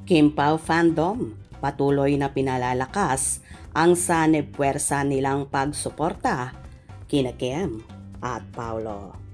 Kim Pao fandom, patuloy na pinalalakas ang sanib puwersa nilang pagsuporta kina Kim at Paolo.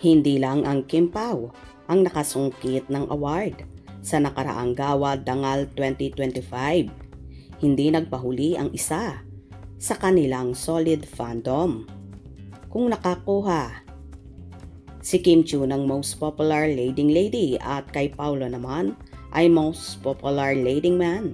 Hindi lang ang Kim Pao ang nakasungkit ng award sa nakaraang Gawad Dangal 2025. Hindi nagpahuli ang isa sa kanilang solid fandom. Kung nakakuha si Kim Chiu ng Most Popular Leading Lady at kay Paolo naman ay Most Popular Leading Man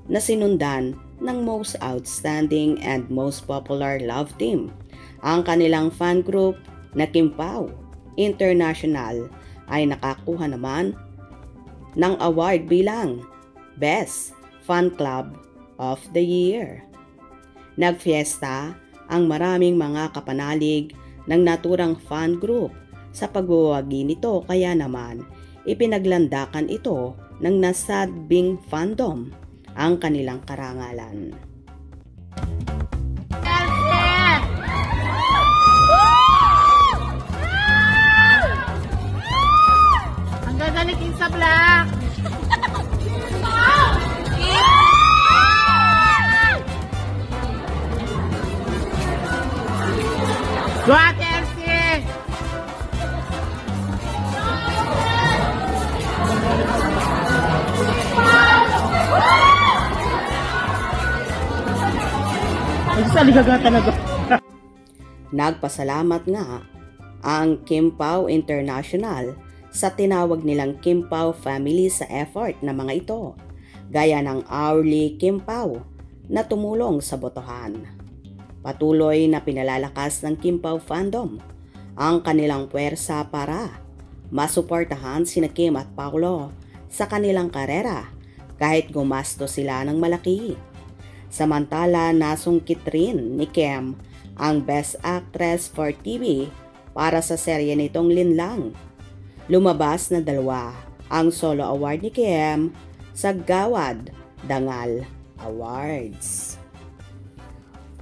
na sinundan ng Most Outstanding and Most Popular Love Team. Ang kanilang fan group na Kim Pao International ay nakakuha naman ng award bilang Best Fan Club of the Year. Nagfiesta ang maraming mga kapanalig ng naturang fan group sa pagwawagi nito, kaya naman ipinaglandakan ito ng nasabing fandom ang kanilang karangalan. King sa black. Go at Elsie. Nagpasalamat nga ang Kim Pao International sa tinawag nilang Kim Pao family sa effort na mga ito, gaya ng hourly Kim Pao na tumulong sa botohan. Patuloy na pinalalakas ng Kim Pao fandom ang kanilang puwersa para masuportahan sina Kim at Paolo sa kanilang karera kahit gumasto sila ng malaki. Samantala, nasungkit rin ni Kim ang Best Actress for TV para sa serye nitong Linlang. Lumabas na 2 ang solo award ni Kim sa Gawad Dangal Awards.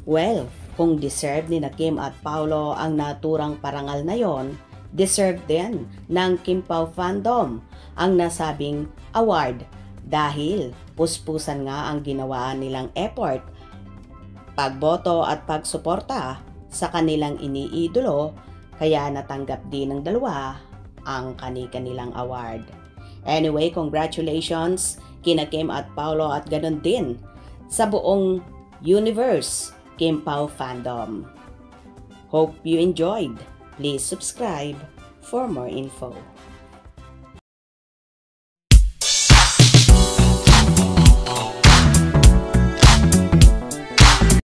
Well, kung deserve ni na Kim at Paolo ang naturang parangal na yon, deserve din ng Kim Pao fandom ang nasabing award dahil puspusan nga ang ginawa nilang effort, pagboto at pagsuporta sa kanilang iniidolo, kaya natanggap din ng 2 ang kanilang award. Anyway, congratulations kina Kim at Paolo at ganun din sa buong universe Kim Pao fandom. Hope you enjoyed. Please subscribe for more info.